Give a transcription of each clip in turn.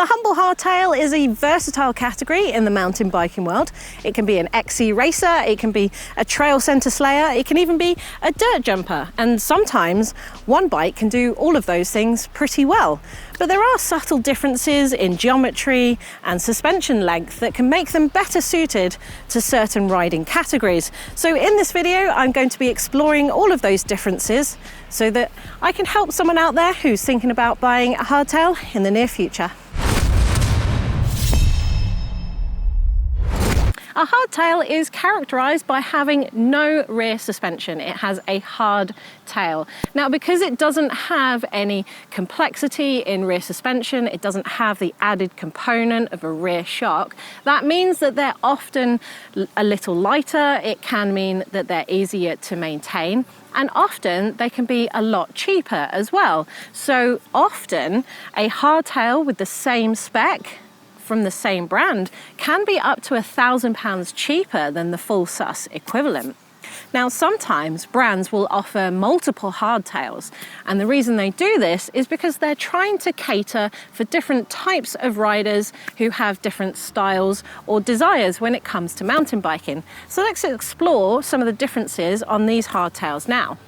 The humble hardtail is a versatile category in the mountain biking world. It can be an XC racer, it can be a trail centre slayer, it can even be a dirt jumper. And sometimes one bike can do all of those things pretty well. But there are subtle differences in geometry and suspension length that can make them better suited to certain riding categories. So in this video, I'm going to be exploring all of those differences so that I can help someone out there who's thinking about buying a hardtail in the near future. A hardtail is characterised by having no rear suspension. It has a hard tail. Now, because it doesn't have any complexity in rear suspension, it doesn't have the added component of a rear shock, that means that they're often a little lighter. It can mean that they're easier to maintain. And often they can be a lot cheaper as well. So often a hardtail with the same spec from the same brand can be up to £1,000 cheaper than the full sus equivalent. Now, sometimes brands will offer multiple hardtails, and the reason they do this is because they're trying to cater for different types of riders who have different styles or desires when it comes to mountain biking. So let's explore some of the differences on these hardtails now.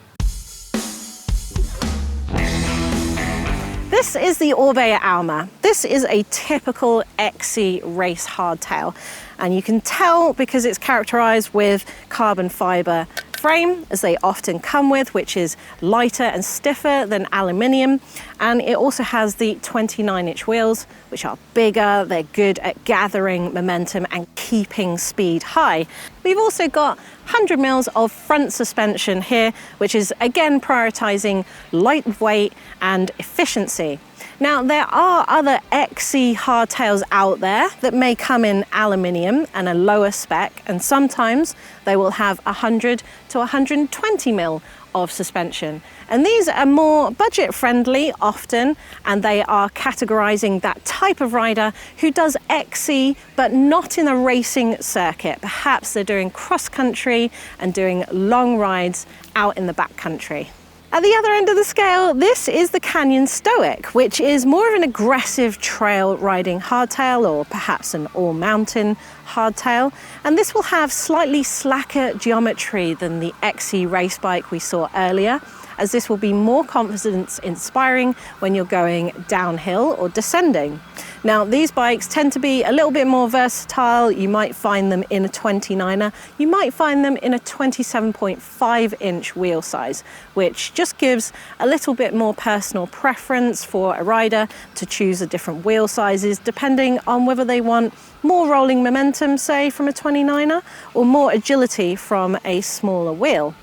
This is the Orbea Alma. This is a typical XC race hardtail, and you can tell because it's characterized with carbon fiber frame, as they often come with, which is lighter and stiffer than aluminium, and it also has the 29-inch wheels, which are bigger. They're good at gathering momentum and keeping speed high. We've also got 100 mils of front suspension here, which is again prioritizing lightweight and efficiency. Now, there are other XC hardtails out there that may come in aluminium and a lower spec, and sometimes they will have 100 to 120 mil of suspension. And these are more budget friendly often, and they are categorizing that type of rider who does XC but not in a racing circuit. Perhaps they're doing cross country and doing long rides out in the backcountry. At the other end of the scale, this is the Canyon Stoic, which is more of an aggressive trail riding hardtail, or perhaps an all-mountain hardtail. And this will have slightly slacker geometry than the XC race bike we saw earlier, as this will be more confidence inspiring when you're going downhill or descending. Now, these bikes tend to be a little bit more versatile. You might find them in a 29er, you might find them in a 27.5-inch wheel size, which just gives a little bit more personal preference for a rider to choose the different wheel sizes, depending on whether they want more rolling momentum, say, from a 29er, or more agility from a smaller wheel.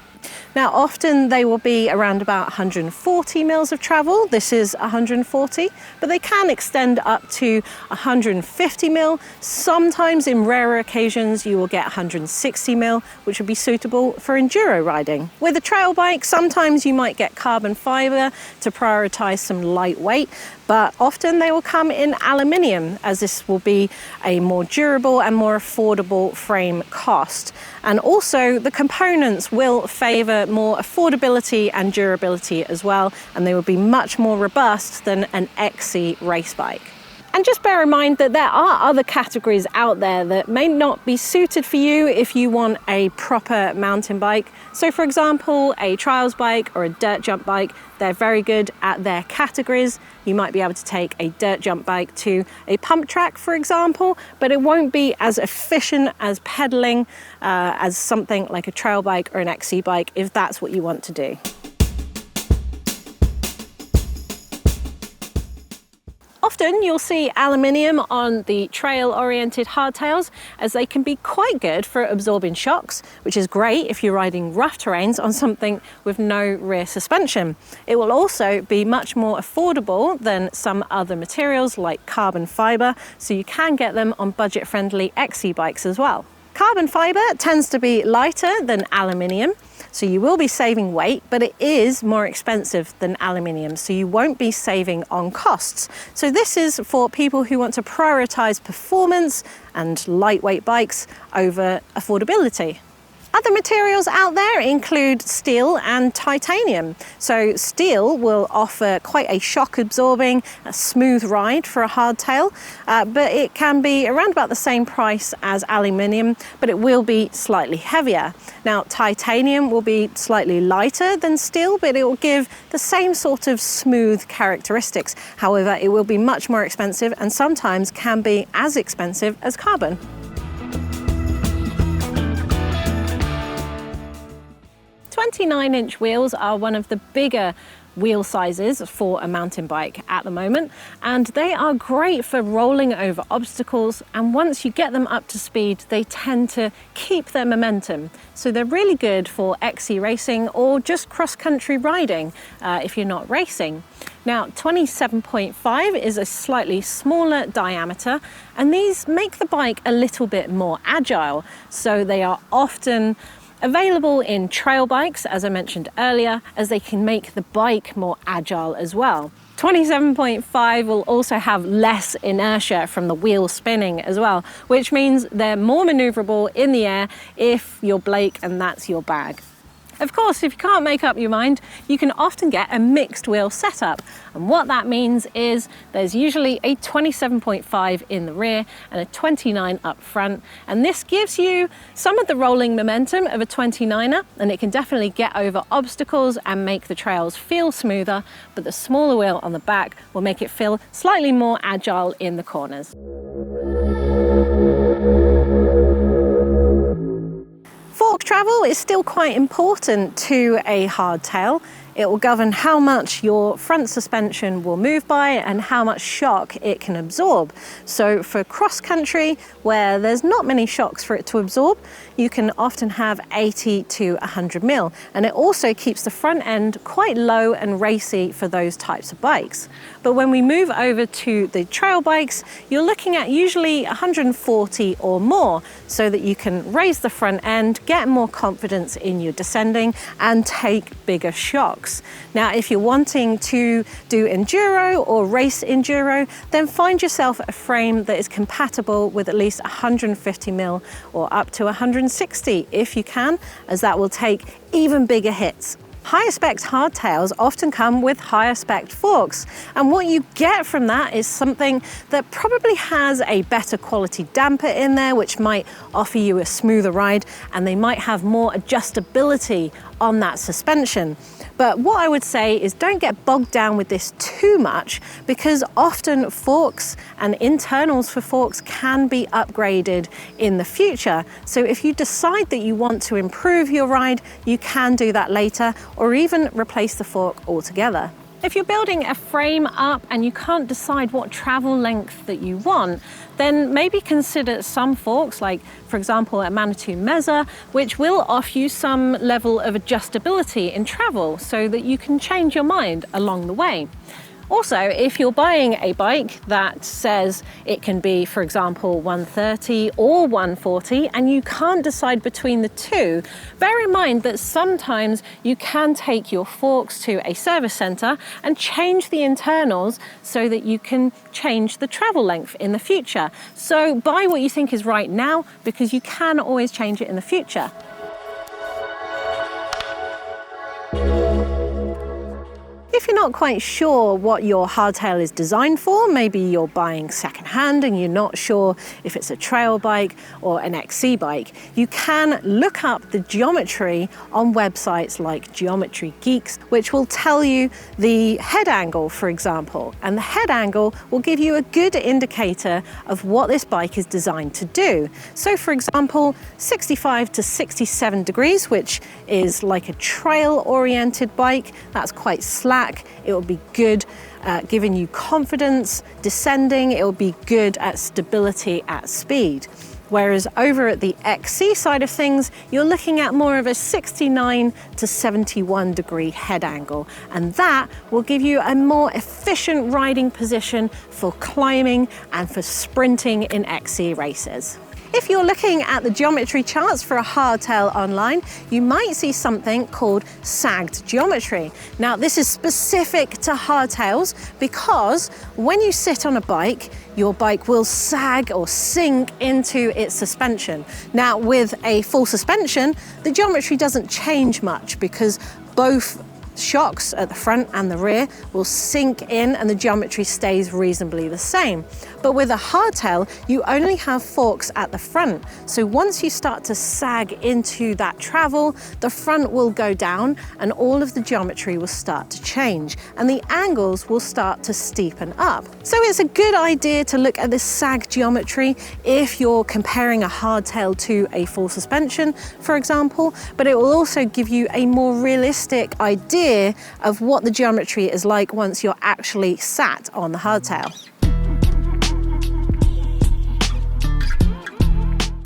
Now, often they will be around about 140 mils of travel. This is 140, but they can extend up to 150 mil. Sometimes in rarer occasions, you will get 160 mil, which would be suitable for enduro riding. With a trail bike, sometimes you might get carbon fiber to prioritize some lightweight, but often they will come in aluminium, as this will be a more durable and more affordable frame cost. And also the components will favor more affordability and durability as well, and they will be much more robust than an XC race bike. And just bear in mind that there are other categories out there that may not be suited for you if you want a proper mountain bike. So for example, a trials bike or a dirt jump bike, they're very good at their categories. You might be able to take a dirt jump bike to a pump track, for example, but it won't be as efficient as pedaling as something like a trail bike or an XC bike if that's what you want to do. Often you'll see aluminium on the trail-oriented hardtails, as they can be quite good for absorbing shocks, which is great if you're riding rough terrains on something with no rear suspension. It will also be much more affordable than some other materials like carbon fiber, so you can get them on budget-friendly XC bikes as well. Carbon fiber tends to be lighter than aluminium, so you will be saving weight, but it is more expensive than aluminium, so you won't be saving on costs. So this is for people who want to prioritize performance and lightweight bikes over affordability. Other materials out there include steel and titanium. So steel will offer quite a shock absorbing, a smooth ride for a hardtail, but it can be around about the same price as aluminium, but it will be slightly heavier. Now titanium will be slightly lighter than steel, but it will give the same sort of smooth characteristics. However, it will be much more expensive and sometimes can be as expensive as carbon. 29-inch wheels are one of the bigger wheel sizes for a mountain bike at the moment, and they are great for rolling over obstacles, and once you get them up to speed they tend to keep their momentum. So they're really good for XC racing or just cross-country riding if you're not racing. Now 27.5 is a slightly smaller diameter, and these make the bike a little bit more agile, so they are often available in trail bikes, as I mentioned earlier, as they can make the bike more agile as well. 27.5 will also have less inertia from the wheel spinning as well, which means they're more maneuverable in the air if you're Blake and that's your bag. Of course, if you can't make up your mind, you can often get a mixed wheel setup. And what that means is there's usually a 27.5 in the rear and a 29 up front. And this gives you some of the rolling momentum of a 29er, and it can definitely get over obstacles and make the trails feel smoother, but the smaller wheel on the back will make it feel slightly more agile in the corners. Fork travel is still quite important to a hardtail. It will govern how much your front suspension will move by and how much shock it can absorb. So for cross country, where there's not many shocks for it to absorb, you can often have 80 to 100 mil. And it also keeps the front end quite low and racy for those types of bikes. But when we move over to the trail bikes, you're looking at usually 140 or more, so that you can raise the front end, get more confidence in your descending and take bigger shocks. Now, if you're wanting to do enduro or race enduro, then find yourself a frame that is compatible with at least 150 mil or up to 160 if you can, as that will take even bigger hits. Higher spec hardtails often come with higher spec forks, and what you get from that is something that probably has a better quality damper in there, which might offer you a smoother ride, and they might have more adjustability on that suspension. But what I would say is don't get bogged down with this too much, because often forks and internals for forks can be upgraded in the future. So if you decide that you want to improve your ride, you can do that later, or even replace the fork altogether. If you're building a frame up and you can't decide what travel length that you want, then maybe consider some forks, like for example a Manitou Mezza, which will offer you some level of adjustability in travel so that you can change your mind along the way. Also, if you're buying a bike that says it can be, for example, 130 or 140, and you can't decide between the two, bear in mind that sometimes you can take your forks to a service center and change the internals so that you can change the travel length in the future. So buy what you think is right now, because you can always change it in the future. If you're not quite sure what your hardtail is designed for, maybe you're buying secondhand and you're not sure if it's a trail bike or an XC bike, you can look up the geometry on websites like Geometry Geeks, which will tell you the head angle, for example, and the head angle will give you a good indicator of what this bike is designed to do. So for example, 65 to 67 degrees, which is like a trail-oriented bike, that's quite slack. It will be good at giving you confidence. Descending, it will be good at stability at speed. Whereas over at the XC side of things, you're looking at more of a 69 to 71 degree head angle. And that will give you a more efficient riding position for climbing and for sprinting in XC races. If you're looking at the geometry charts for a hardtail online, you might see something called sagged geometry. Now, this is specific to hardtails because when you sit on a bike, your bike will sag or sink into its suspension. Now, with a full suspension, the geometry doesn't change much because both shocks at the front and the rear will sink in and the geometry stays reasonably the same. But with a hardtail, you only have forks at the front. So once you start to sag into that travel, the front will go down and all of the geometry will start to change and the angles will start to steepen up. So it's a good idea to look at this sag geometry if you're comparing a hardtail to a full suspension, for example, but it will also give you a more realistic idea of what the geometry is like once you're actually sat on the hardtail.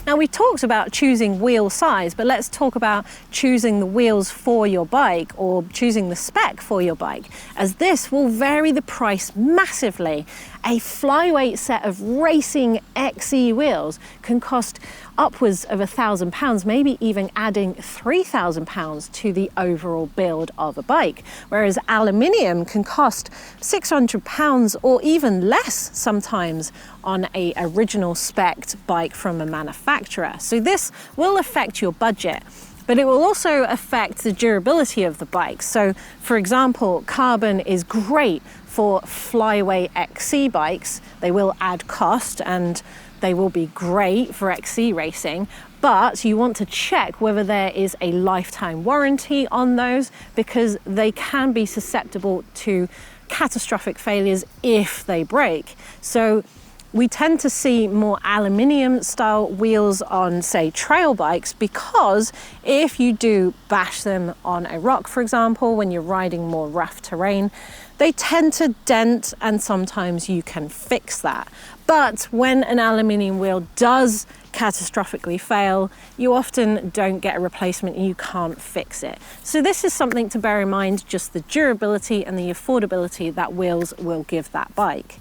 Now, we talked about choosing wheel size, but let's talk about choosing the wheels for your bike or choosing the spec for your bike, as this will vary the price massively. A flyweight set of racing XE wheels can cost upwards of £1,000, maybe even adding £3,000 to the overall build of a bike, whereas aluminium can cost £600 or even less sometimes on an original spec'd bike from a manufacturer. So this will affect your budget, but it will also affect the durability of the bike. So for example, carbon is great for flyweight XC bikes. They will add cost and they will be great for XC racing, but you want to check whether there is a lifetime warranty on those because they can be susceptible to catastrophic failures if they break. So we tend to see more aluminium style wheels on, say, trail bikes, because if you do bash them on a rock, for example, when you're riding more rough terrain, they tend to dent and sometimes you can fix that. But when an aluminium wheel does catastrophically fail, you often don't get a replacement and you can't fix it. So this is something to bear in mind, just the durability and the affordability that wheels will give that bike.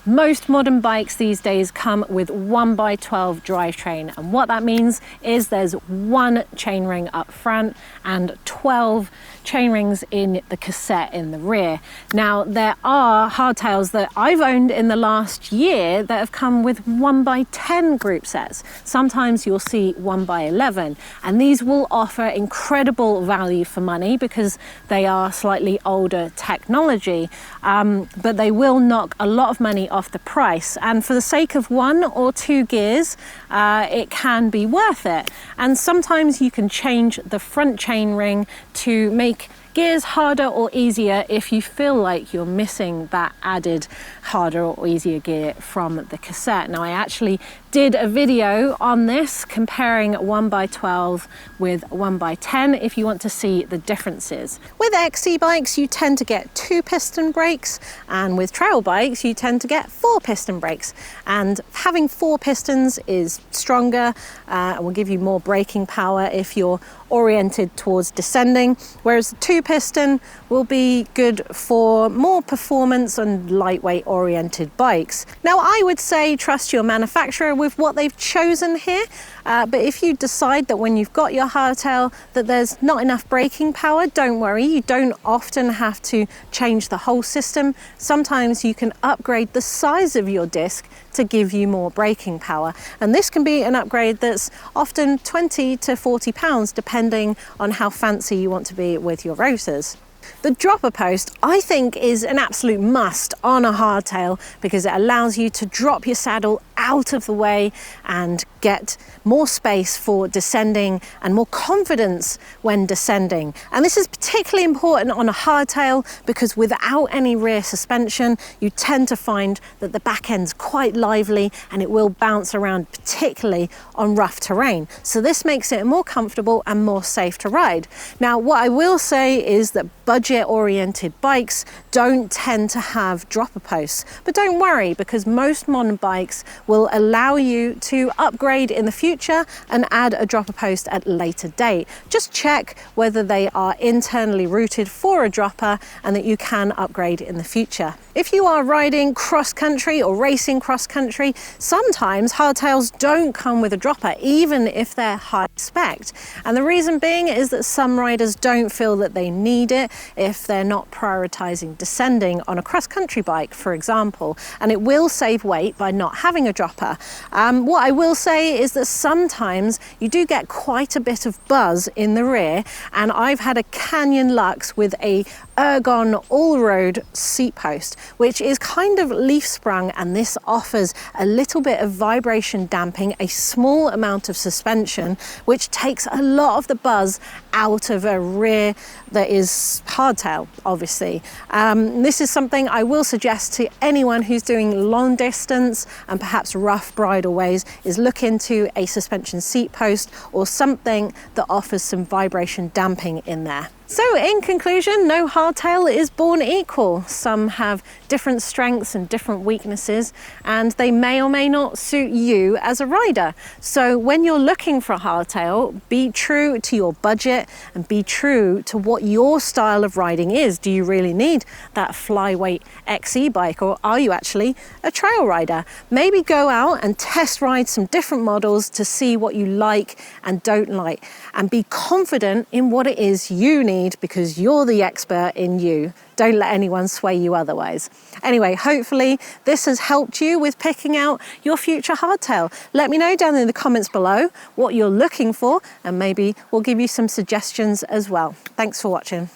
Most modern bikes these days come with 1x12 drivetrain, and what that means is there's one chainring up front and 12 chainrings in the cassette in the rear. Now, there are hardtails that I've owned in the last year that have come with 1x10 group sets. Sometimes you'll see 1x11, and these will offer incredible value for money because they are slightly older technology, but they will knock a lot of money off the price, and for the sake of 1 or 2 gears, it can be worth it. And sometimes you can change the front chainring to make gears harder or easier if you feel like you're missing that added harder or easier gear from the cassette. Now, I actually did a video on this comparing 1x12 with 1x10 if you want to see the differences. With XC bikes you tend to get 2 piston brakes, and with trail bikes you tend to get 4 piston brakes, and having 4 pistons is stronger and will give you more braking power if you're oriented towards descending, whereas the 2 piston will be good for more performance and lightweight oriented bikes. Now, I would say trust your manufacturer with what they've chosen here, but if you decide that when you've got your hardtail that there's not enough braking power, don't worry, you don't often have to change the whole system. Sometimes you can upgrade the size of your disc to give you more braking power, and this can be an upgrade that's often £20 to £40 depending on how fancy you want to be with your rotors. The dropper post, I think, is an absolute must on a hardtail because it allows you to drop your saddle out of the way and get more space for descending and more confidence when descending. And this is particularly important on a hardtail because without any rear suspension, you tend to find that the back end's quite lively and it will bounce around, particularly on rough terrain. So this makes it more comfortable and more safe to ride. Now, what I will say is that budget-oriented bikes don't tend to have dropper posts, but don't worry because most modern bikes will will allow you to upgrade in the future and add a dropper post at a later date. Just check whether they are internally routed for a dropper and that you can upgrade in the future. If you are riding cross country or racing cross country, sometimes hardtails don't come with a dropper, even if they're high spec. And the reason being is that some riders don't feel that they need it if they're not prioritizing descending on a cross country bike, for example, and it will save weight by not having a dropper. What I will say is that sometimes you do get quite a bit of buzz in the rear, and I've had a Canyon Lux with a Ergon all-road seat post, which is kind of leaf sprung, and this offers a little bit of vibration damping, a small amount of suspension, which takes a lot of the buzz out of a rear that is hardtail, obviously. This is something I will suggest to anyone who's doing long distance and perhaps rough bridleways, is look into a suspension seat post or something that offers some vibration damping in there. So in conclusion, no hardtail is born equal. Some have different strengths and different weaknesses, and they may or may not suit you as a rider. So when you're looking for a hardtail, be true to your budget and be true to what your style of riding is. Do you really need that flyweight XE bike, or are you actually a trail rider? Maybe go out and test ride some different models to see what you like and don't like, and be confident in what it is you need, because you're the expert in you. Don't let anyone sway you otherwise. Anyway, hopefully this has helped you with picking out your future hardtail. Let me know down in the comments below what you're looking for, and maybe we'll give you some suggestions as well. Thanks for watching.